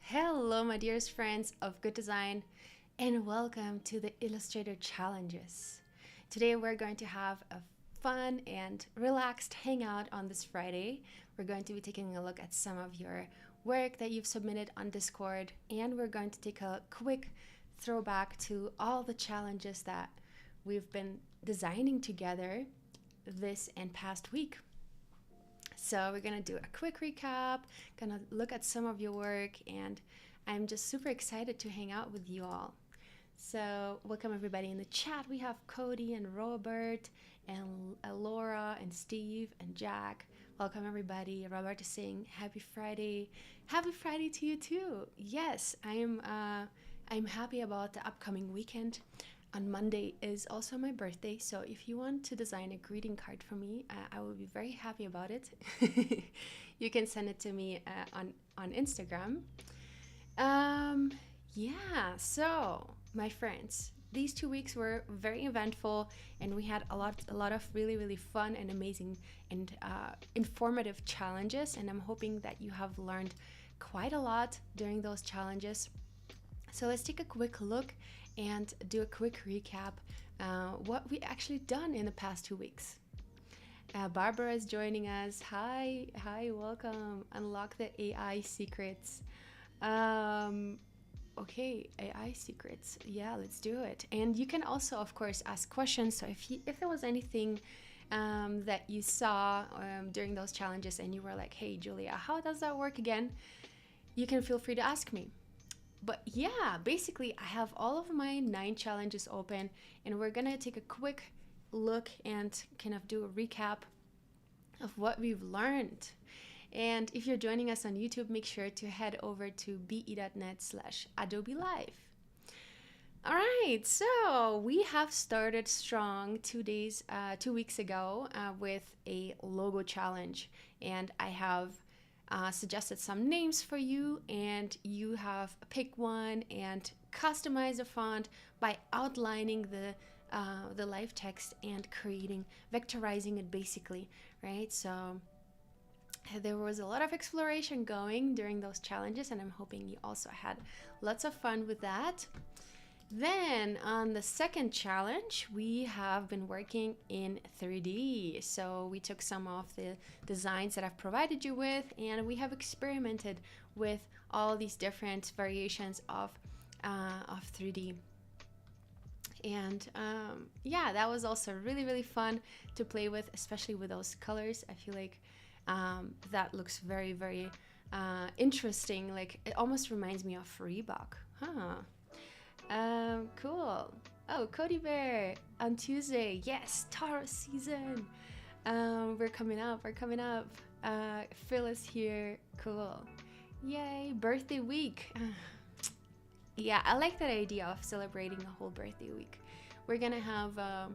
Hello, my dearest friends of good design, and welcome to the Illustrator Challenges. Today, we're going to have a fun and relaxed hangout on this Friday. We're going to be taking a look at some of your work that you've submitted on Discord, and we're going to take a quick throwback to all the challenges that we've been designing together this and past week. So we're gonna do a quick recap, gonna look at some of your work, and I'm just super excited to hang out with you all. So welcome everybody in the chat. We have Cody and Robert and Laura and Steve and Jack. Welcome everybody. Robert is saying happy Friday. Happy Friday to you too. Yes, I'm happy about the upcoming weekend. On Monday is also my birthday, so if you want to design a greeting card for me, I will be very happy about it. You can send it to me on Instagram. Yeah, so my friends, these 2 weeks were very eventful, and we had a lot of really fun and amazing and informative challenges, and I'm hoping that you have learned quite a lot during those challenges. So let's take a quick look and do a quick recap what we actually done in the past 2 weeks. Barbara is joining us. Hi, welcome. Unlock the AI secrets. Okay, AI secrets. Yeah, let's do it. And you can also, of course, ask questions. So if there was anything that you saw during those challenges and you were like, hey, Julia, how does that work again? You can feel free to ask me. But yeah, basically I have all of my 9 challenges open, and we're gonna take a quick look and kind of do a recap of what we've learned. And if you're joining us on YouTube, make sure to head over to be.net/Adobe Live. All right, so we have started strong 2 weeks ago with a logo challenge, and I have suggested some names for you, and you have pick one and customize the font by outlining the live text and vectorizing it basically, right? So there was a lot of exploration going during those challenges, and I'm hoping you also had lots of fun with that. Then on the second challenge, we have been working in 3D. So we took some of the designs that I've provided you with, and we have experimented with all these different variations of 3D. And yeah, that was also really fun to play with, especially with those colors. I feel like that looks very interesting. Like it almost reminds me of Reebok, huh? Cool. Oh, Cody Bear on Tuesday. Yes, Taurus season. We're coming up. Phil is here. Cool. Yay, birthday week. Yeah, I like that idea of celebrating a whole birthday week. We're gonna have a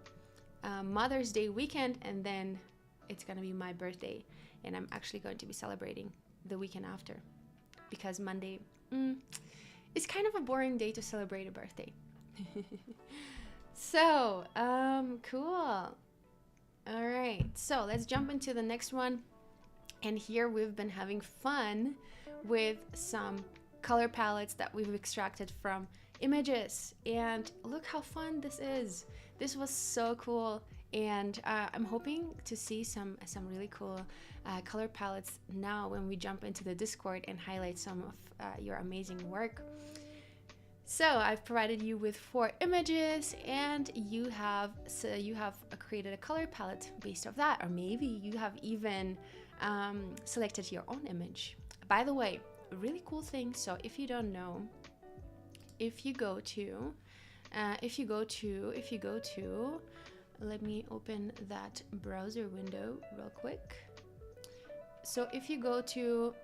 Mother's Day weekend, and then it's gonna be my birthday, and I'm actually going to be celebrating the weekend after, because Monday it's kind of a boring day to celebrate a birthday. So, cool. All right, so let's jump into the next one. And here we've been having fun with some color palettes that we've extracted from images. And look how fun this is. This was so cool. And I'm hoping to see some really cool color palettes now when we jump into the Discord and highlight some of your amazing work. So I've provided you with 4 images, and you have created a color palette based off that, or maybe you have even selected your own image. By the way, a really cool thing. So if you don't know, if you go to let me open that browser window real quick. So if you go to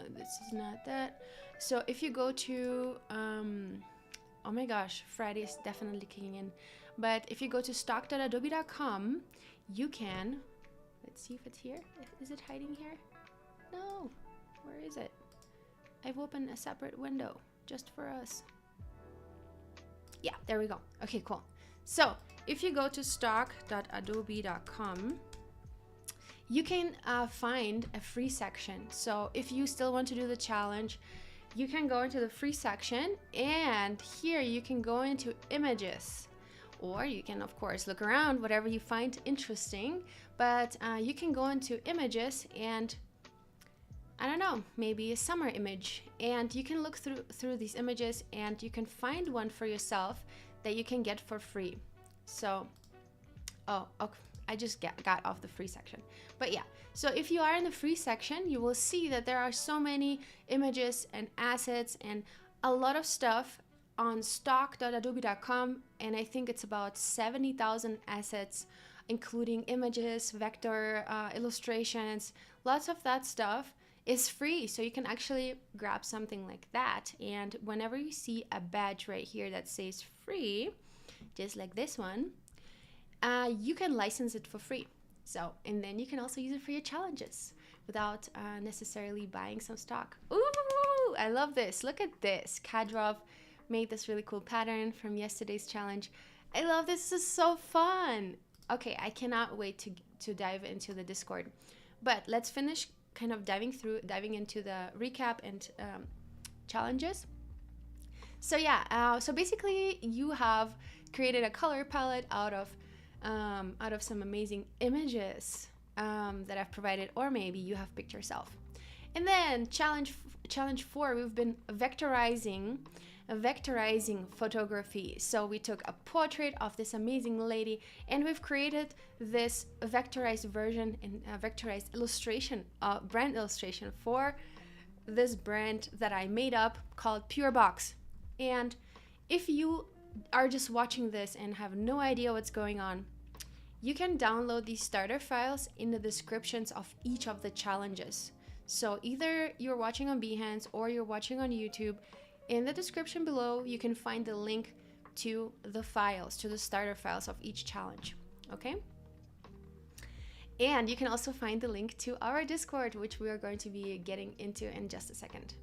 this is not that. So if you go to oh my gosh, Friday is definitely kicking in. But if you go to stock.adobe.com, you can, let's see if it's here. Is it hiding here? No. Where is it? I've opened a separate window just for us. Yeah, there we go. Okay, cool. So if you go to stock.adobe.com, you can find a free section. So if you still want to do the challenge, you can go into the free section, and here you can go into images, or you can of course look around whatever you find interesting, but you can go into images and I don't know, maybe a summer image, and you can look through these images and you can find one for yourself that you can get for free. So okay, I just got off the free section, but yeah, so if you are in the free section, you will see that there are so many images and assets and a lot of stuff on stock.adobe.com, and I think it's about 70,000 assets, including images, vector, illustrations. Lots of that stuff is free, so you can actually grab something like that, and whenever you see a badge right here that says free, just like this one, you can license it for free. So, and then you can also use it for your challenges without necessarily buying some stock. Ooh, I love this. Look at this. Kadrov made this really cool pattern from yesterday's challenge. I love this. This is so fun. Okay, I cannot wait to dive into the Discord. But let's finish kind of diving into the recap and challenges. So yeah, so basically you have created a color palette out of some amazing images that I've provided, or maybe you have picked yourself. And then challenge 4, we've been vectorizing photography. So we took a portrait of this amazing lady and we've created this vectorized version and vectorized illustration, brand illustration for this brand that I made up called Pure Box. And if you are just watching this and have no idea what's going on, you can download these starter files in the descriptions of each of the challenges. So either you're watching on Behance or you're watching on YouTube, in the description below you can find the link to the files, to the starter files of each challenge, okay? And you can also find the link to our Discord, which we are going to be getting into in just a second.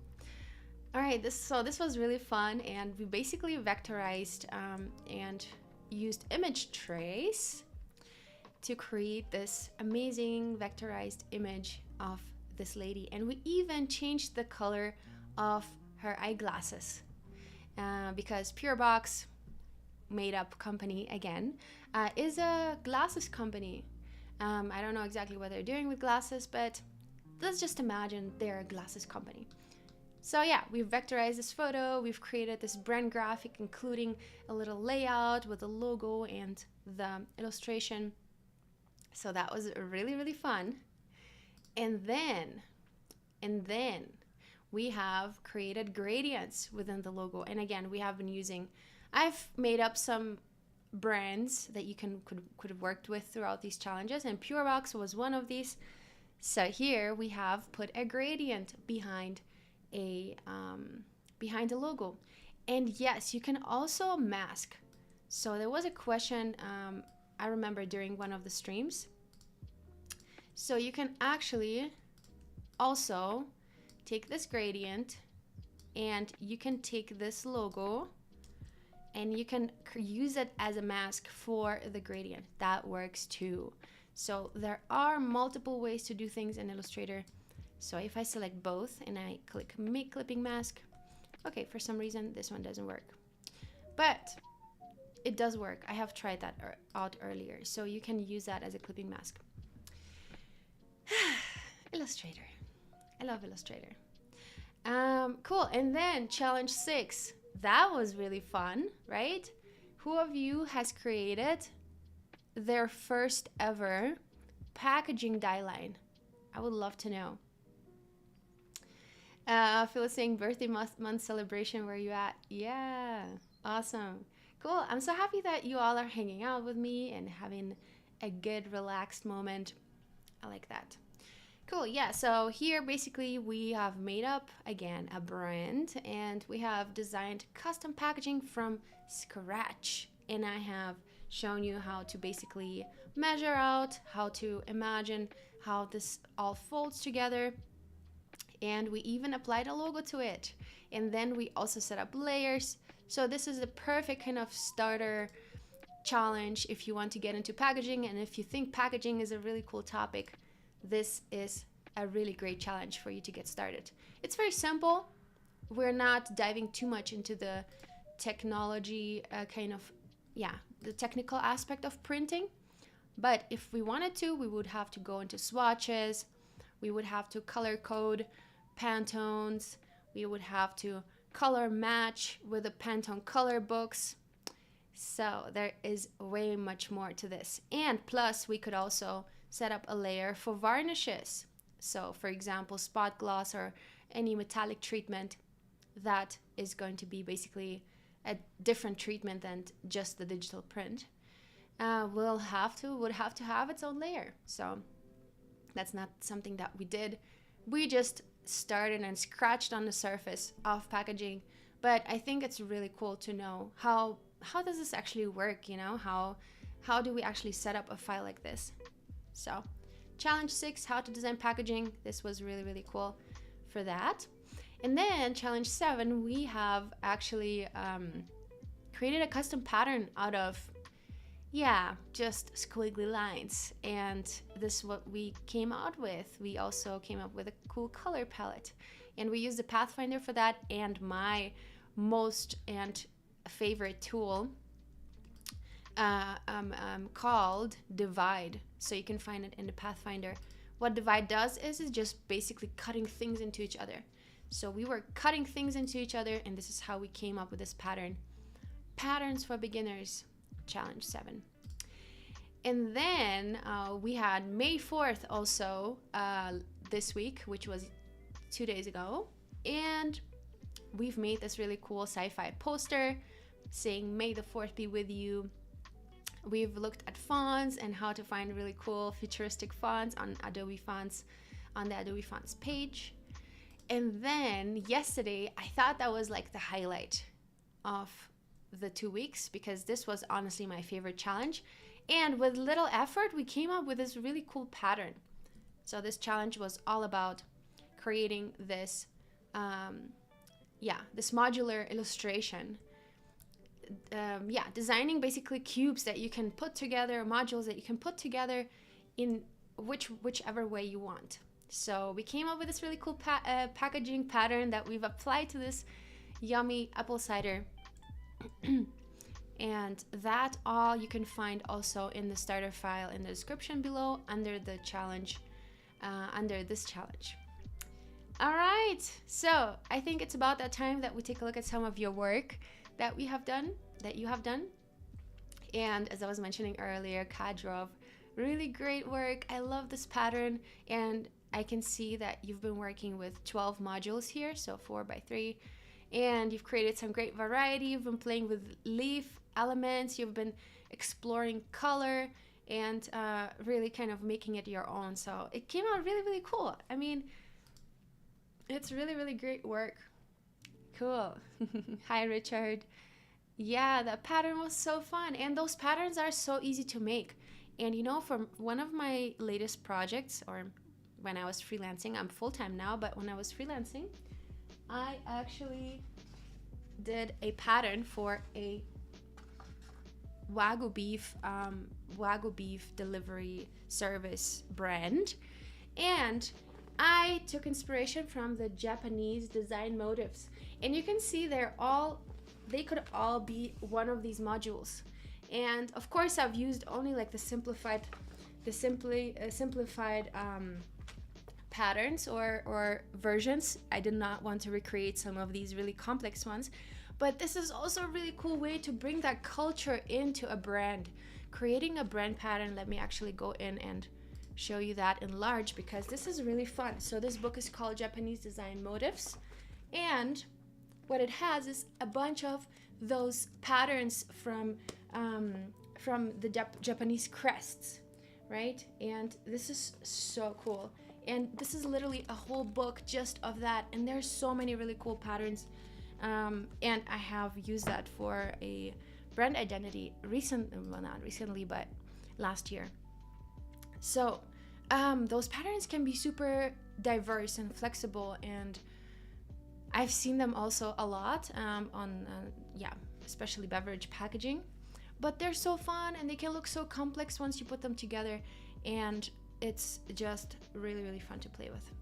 All right, this was really fun, and we basically vectorized and used image trace to create this amazing vectorized image of this lady. And we even changed the color of her eyeglasses because Pure Box, made up company again, is a glasses company. I don't know exactly what they're doing with glasses, but let's just imagine they're a glasses company. So yeah, we've vectorized this photo, we've created this brand graphic, including a little layout with the logo and the illustration. So that was really, really fun. And then we have created gradients within the logo. And again, we have been using, I've made up some brands that you could have worked with throughout these challenges, and Pure Box was one of these. So here we have put a gradient behind the logo. And yes, you can also mask. So there was a question I remember during one of the streams. So you can actually also take this gradient and you can take this logo and you can use it as a mask for the gradient. That works too. So there are multiple ways to do things in Illustrator. So if I select both and I click make clipping mask, okay, for some reason this one doesn't work, but it does work. I have tried that out earlier, so you can use that as a clipping mask. Illustrator, I love Illustrator. Cool. And then challenge 6, that was really fun, right? Who of you has created their first ever packaging die line? I would love to know. Phil is saying birthday month celebration, where you at? Yeah, awesome. Cool. I'm so happy that you all are hanging out with me and having a good relaxed moment. I like that. Cool. Yeah, so here basically we have made up again a brand and we have designed custom packaging from scratch, and I have shown you how to basically measure out, how to imagine how this all folds together, and we even applied a logo to it. And then we also set up layers. So this is the perfect kind of starter challenge if you want to get into packaging, and if you think packaging is a really cool topic, this is a really great challenge for you to get started. It's very simple. we're not diving too much into the technology the technical aspect of printing. But if we wanted to, we would have to go into swatches, we would have to color code Pantones, we would have to color match with the Pantone color books. So there is way much more to this. And plus, we could also set up a layer for varnishes. So for example, spot gloss or any metallic treatment, that is going to be basically a different treatment than just the digital print. Would have to have its own layer. So that's not something that we did. We just started and scratched on the surface of packaging. But I think it's really cool to know how does this actually work, you know? How do we actually set up a file like this? So challenge 6, how to design packaging. This was really, really cool for that. And then challenge 7, we have actually created a custom pattern out of, just squiggly lines. And this is what we came out with. We also came up with a cool color palette. And we used the Pathfinder for that, and my most and favorite tool called Divide. So you can find it in the Pathfinder. What Divide does is just basically cutting things into each other. So we were cutting things into each other, and this is how we came up with this pattern. Patterns for Beginners, challenge 7. And then we had May 4th also this week, which was 2 days ago. And we've made this really cool sci-fi poster saying May the 4th be with you. We've looked at fonts and how to find really cool futuristic fonts on Adobe Fonts, on the Adobe Fonts page. And then yesterday, I thought that was like the highlight of the 2 weeks, because this was honestly my favorite challenge. And with little effort, we came up with this really cool pattern. So this challenge was all about creating this, this modular illustration. Designing basically cubes that you can put together, modules that you can put together in whichever way you want. So we came up with this really cool packaging pattern that we've applied to this yummy apple cider. And that all you can find also in the starter file in the description below under the challenge, under this challenge. All right, so I think it's about that time that we take a look at some of your work that you have done. And as I was mentioning earlier, Kadrov, really great work. I love this pattern, and I can see that you've been working with 12 modules here, so 4x3, and you've created some great variety. You've been playing with leaf elements, you've been exploring color, and really kind of making it your own. So it came out really, really cool. I mean, it's really, really great work. Cool. Hi, Richard. Yeah, that pattern was so fun, and those patterns are so easy to make. And you know, for one of my latest projects, or when I was freelancing, I'm full-time now, but when I was freelancing, I actually did a pattern for a Wagyu beef delivery service brand, and I took inspiration from the Japanese design motifs, and you can see they could all be one of these modules. And of course, I've used only like the simplified patterns or versions. I did not want to recreate some of these really complex ones, but this is also a really cool way to bring that culture into a brand. Creating a brand pattern, let me actually go in and show you that in large, because this is really fun. So this book is called Japanese Design Motifs, and what it has is a bunch of those patterns from the Japanese crests, right? And this is so cool. And this is literally a whole book just of that. And there's so many really cool patterns. And I have used that for a brand identity not recently, but last year. So those patterns can be super diverse and flexible, and I've seen them also a lot on especially beverage packaging. But they're so fun, and they can look so complex once you put them together, and it's just really, really fun to play with.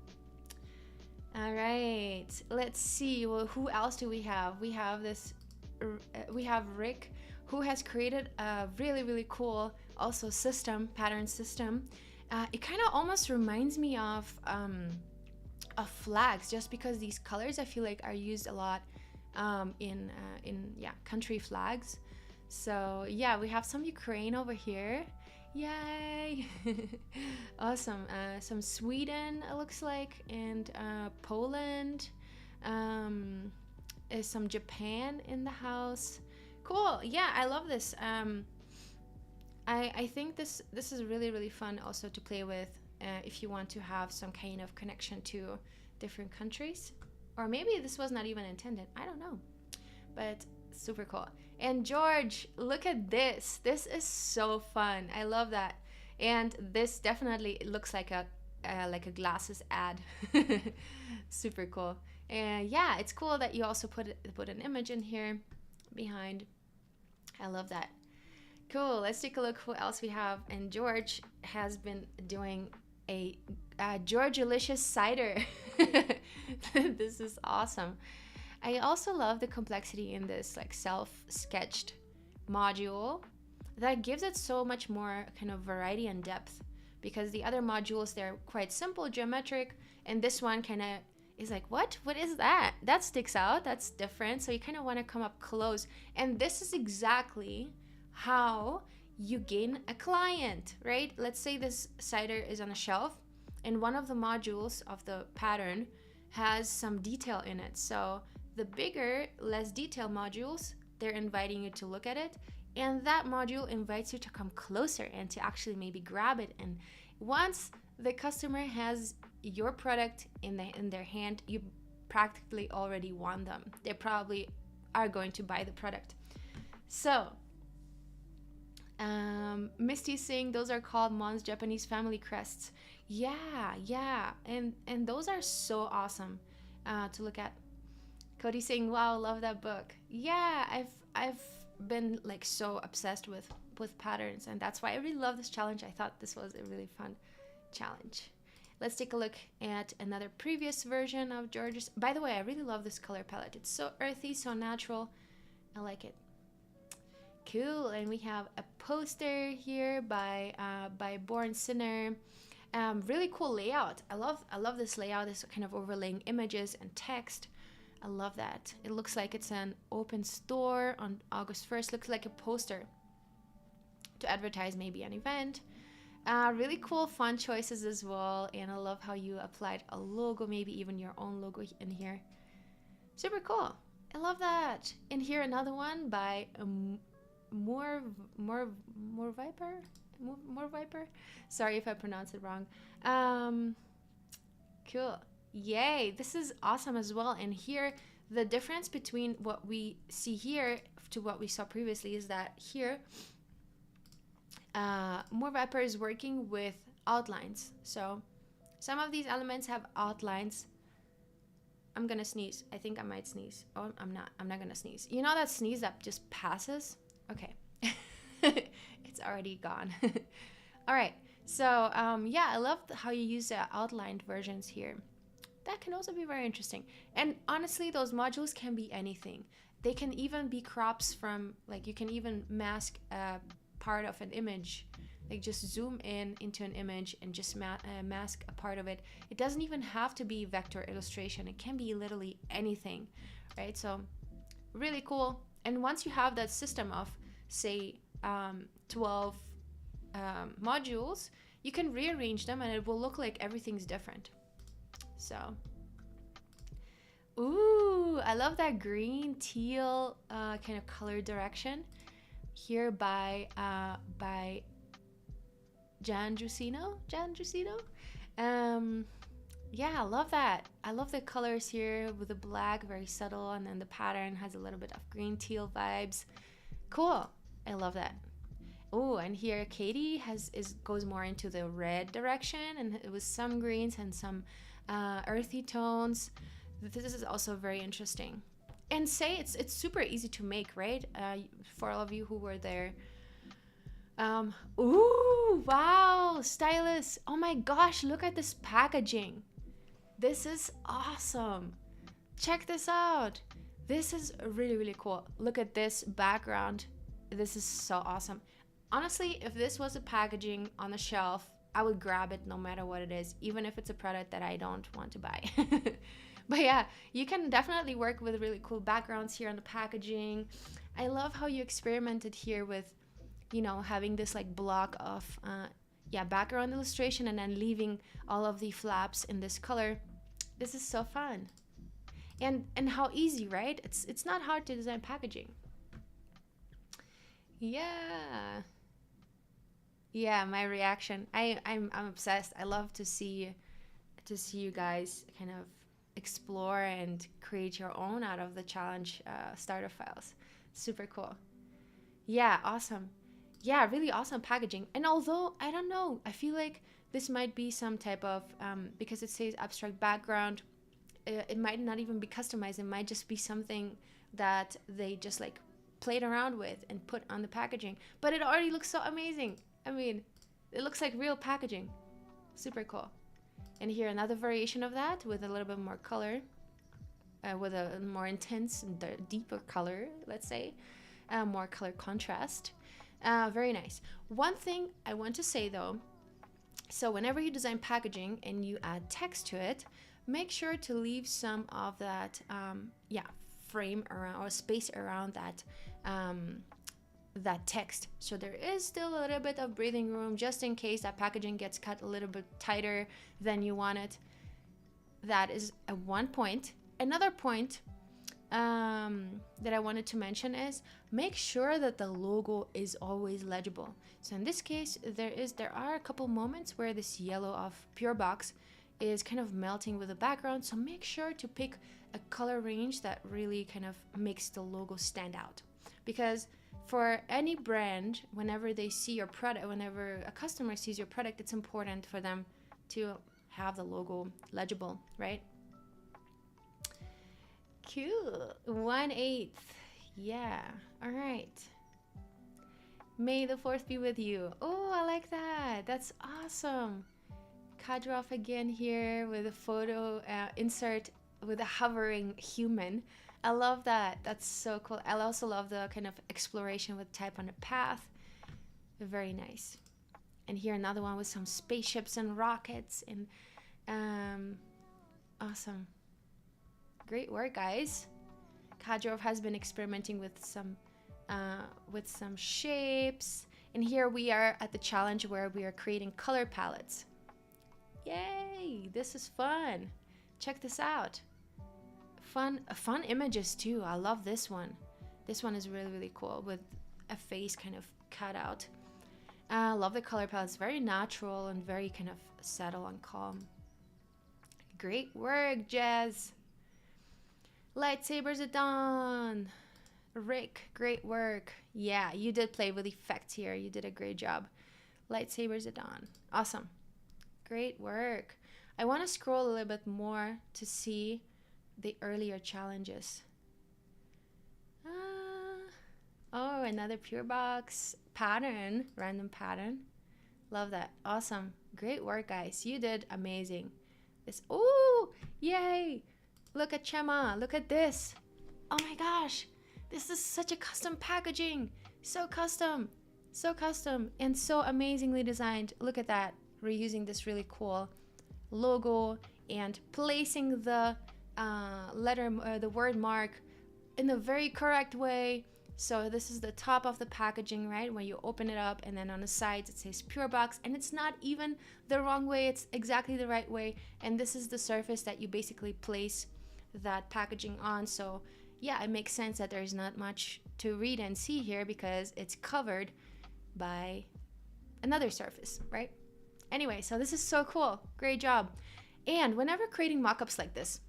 All right. Let's see. Well, who else do we have? We have this. We have Rick, who has created a really really cool also system, pattern system. It kind of almost reminds me of flags, just because these colors I feel like are used a lot in yeah, country flags. So yeah, we have some Ukraine over here. Yay! Awesome. Some Sweden, it looks like, and Poland. Is some Japan in the house. Cool. Yeah, I love this. I think this is really really fun also to play with if you want to have some kind of connection to different countries, or maybe this was not even intended. I don't know, but super cool. And George, look at this. This is so fun. I love that. And this definitely looks like a glasses ad. Super cool. And yeah, it's cool that you also put an image in here behind. I love that. Cool. Let's take a look who else we have. And George has been doing a Georgelicious cider. This is awesome. I also love the complexity in this like self-sketched module that gives it so much more kind of variety and depth, because the other modules, they're quite simple, geometric, and this one kind of is like, what is that? That sticks out, that's different. So you kind of want to come up close, and this is exactly how you gain a client, right? Let's say this cider is on a shelf and one of the modules of the pattern has some detail in it. So the bigger, less detailed modules, they're inviting you to look at it, and that module invites you to come closer and to actually maybe grab it. And once the customer has your product in their hand, you practically already won them. They probably are going to buy the product. So Misty's saying those are called Mon's Japanese family crests. Yeah, and those are so awesome to look at. Cody saying, wow, love that book. Yeah, I've been like so obsessed with patterns, and that's why I really love this challenge. I thought this was a really fun challenge. Let's take a look at another previous version of George's. By the way, I really love this color palette. It's so earthy, so natural. I like it. Cool. And we have a poster here by Born Sinner. Really cool layout. I love this layout. This kind of overlaying images and text. I love that. It looks like it's an open store on August 1st. Looks like a poster to advertise maybe an event. Really cool, fun choices as well. And I love how you applied a logo, maybe even your own logo in here. Super cool. I love that. And here another one by More Viper. Sorry if I pronounced it wrong. Cool. Yay, this is awesome as well. And here the difference between what we see here to what we saw previously is that here More Viper is working with outlines. So some of these elements have outlines. I'm gonna sneeze. I think I might sneeze. Oh, I'm not gonna sneeze. You know that sneeze that just passes? Okay. It's already gone. All right. So yeah, I love how you use the outlined versions here. That can also be very interesting. And honestly, those modules can be anything. They can even be crops from, like, you can even mask a part of an image, like just zoom in into an image and just mask a part of it. It doesn't even have to be vector illustration. It can be literally anything, right? So really cool. And once you have that system of, say, 12 modules, you can rearrange them and it will look like everything's different. So, ooh, I love that green teal kind of color direction here by Jan Drusino. Yeah, I love that. I love the colors here with the black, very subtle, and then the pattern has a little bit of green teal vibes. Cool. I love that. Oh, and here Katie goes more into the red direction, and it was some greens and some earthy tones. This is also very interesting. And say it's super easy to make, right? For all of you who were there. Ooh, wow, stylus. Oh my gosh, look at this packaging. This is awesome. Check this out. This is really, really cool. Look at this background. This is so awesome. Honestly, if this was a packaging on the shelf, I would grab it no matter what it is, even if it's a product that I don't want to buy. But yeah, you can definitely work with really cool backgrounds here on the packaging. I love how you experimented here with, you know, having this like block of background illustration and then leaving all of the flaps in this color. This is so fun. And how easy, right? It's not hard to design packaging. Yeah. Yeah, my reaction. I'm obsessed. I love to see you guys kind of explore and create your own out of the challenge starter files. Super cool. Yeah, awesome. Yeah, really awesome packaging. And although I don't know, I feel like this might be some type of because it says abstract background, it might not even be customized. It might just be something that they just like played around with and put on the packaging. But it already looks so amazing. I mean, it looks like real packaging. Super cool. And here another variation of that with a little bit more color, with a more intense and deeper color, let's say, more color contrast. Very nice. One thing I want to say though, so whenever you design packaging and you add text to it, make sure to leave some of that frame around or space around that text, so there is still a little bit of breathing room just in case that packaging gets cut a little bit tighter than you want it. That is one point. Another point that I wanted to mention is make sure that the logo is always legible. So in this case, there are a couple moments where this yellow of Pure Box is kind of melting with the background, so make sure to pick a color range that really kind of makes the logo stand out. Because for any brand, whenever they see your product, whenever a customer sees your product, it's important for them to have the logo legible, right? Cool. 1/8. Yeah. All right. May the 4th be with you. Oh, I like that. That's awesome. Kadyrov again here with a photo insert with a hovering human. I love that. That's so cool. I also love the kind of exploration with type on the path. Very nice. And here another one with some spaceships and rockets and awesome. Great work, guys. Kadyrov has been experimenting with some shapes. And here we are at the challenge where we are creating color palettes. Yay! This is fun. Check this out. Fun images too. I love this one. This one is really, really cool with a face kind of cut out. I love the color palette. It's very natural and very kind of subtle and calm. Great work, Jazz. Lightsabers at dawn. Rick, great work. Yeah, you did play with effects here. You did a great job. Lightsabers at dawn. Awesome. Great work. I want to scroll a little bit more to see the earlier challenges. Oh, another Pure Box pattern, random pattern. Love that. Awesome. Great work, guys. You did amazing. Oh, yay. Look at Chema. Look at this. Oh my gosh. This is such a custom packaging. So custom. So custom and so amazingly designed. Look at that. We're using this really cool logo and placing the the word mark in the very correct way. So this is the top of the packaging, right? When you open it up, and then on the sides it says Pure Box, and it's not even the wrong way, it's exactly the right way. And this is the surface that you basically place that packaging on. So yeah, it makes sense that there's not much to read and see here because it's covered by another surface, right? Anyway, so this is so cool. Great job. And whenever creating mockups like this,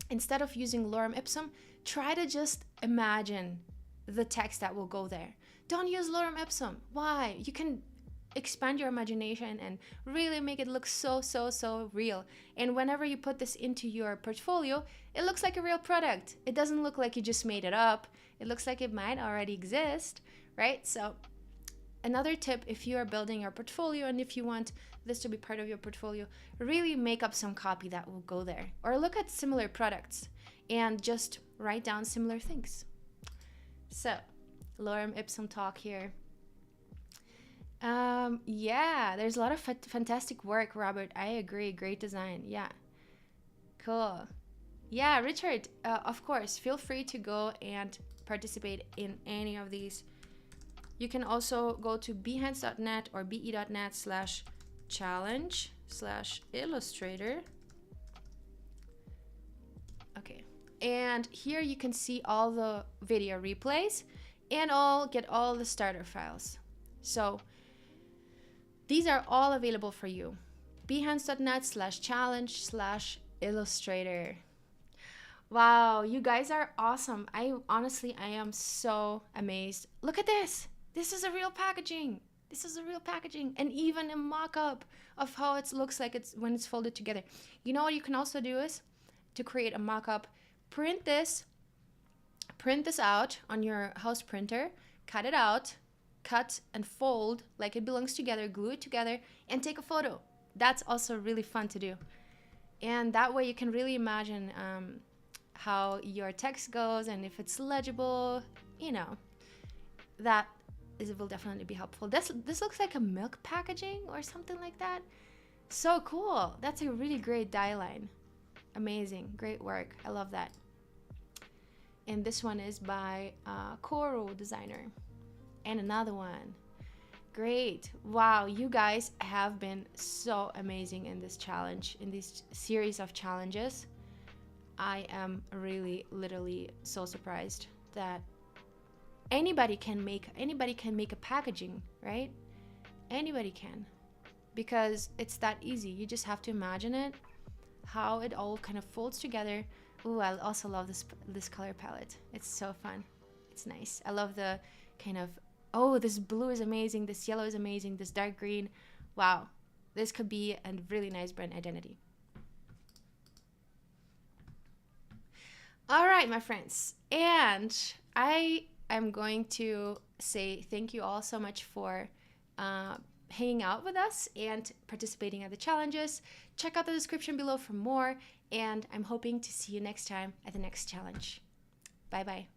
instead of using lorem ipsum, try to just imagine the text that will go there. Don't use lorem ipsum. Why? You can expand your imagination and really make it look so real. And whenever you put this into your portfolio, it looks like a real product. It doesn't look like you just made it up. It looks like it might already exist, right? So another tip, if you are building your portfolio and if you want this to be part of your portfolio, really make up some copy that will go there, or look at similar products and just write down similar things. So, lorem ipsum talk here. Yeah, there's a lot of fantastic work, Robert. I agree. Great design. Yeah. Cool. Yeah, Richard, of course, feel free to go and participate in any of these. You can also go to behance.net or be.net/challenge/illustrator. Okay. And here you can see all the video replays and get all the starter files. So these are all available for you. behance.net/challenge/illustrator. Wow, you guys are awesome. I am so amazed. Look at this. This is a real packaging. And even a mock-up of how it looks like it's when it's folded together. You know what you can also do is to create a mock-up, print this out on your house printer, cut it out, cut and fold like it belongs together, glue it together, and take a photo. That's also really fun to do. And that way you can really imagine how your text goes, and if it's legible, that will definitely be helpful. This looks like a milk packaging or something like that. So cool. That's a really great die line. Amazing. Great work. I love that. And this one is by Koro Designer. And another one. Great. Wow, you guys have been so amazing in this challenge, in this series of challenges. I am really, literally so surprised that anybody can make a packaging, right? Anybody can, because it's that easy. You just have to imagine it, how it all kind of folds together. Ooh, I also love this color palette. It's so fun. It's nice. I love the kind of, oh, this blue is amazing, this yellow is amazing, this dark green. Wow, this could be a really nice brand identity. All right, my friends, and I am going to say thank you all so much for hanging out with us and participating at the challenges. Check out the description below for more, and I'm hoping to see you next time at the next challenge. Bye-bye.